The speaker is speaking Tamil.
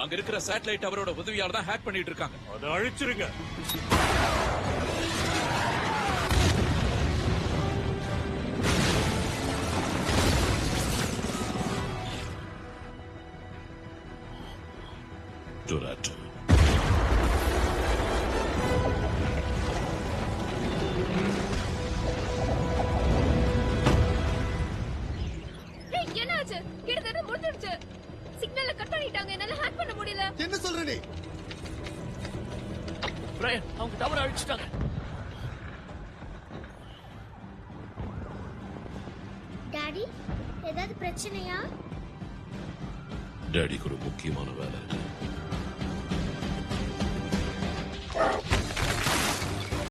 அங்க இருக்கிற சேட்டலைட் டவரோட உதவியால தான் ஹேக் பண்ணிட்டு இருக்காங்க. அதை அழிச்சிருங்க. டொராட்டோ, என்னாச்சு? கிட்டத்தட்ட முடிஞ்சிருச்சு. சிக்னல்ல கட் பண்ணிட்டாங்க. என்னால ஹேக் பண்ண முடியல. என்ன சொல்ற நீ? பிரையன், அவங்க டவர் அழிச்சிட்டாங்க. டாடி, ஏதாவது பிரச்சனையா? டேடிக்கு ஒரு முக்கியமான வேலை இருக்கு.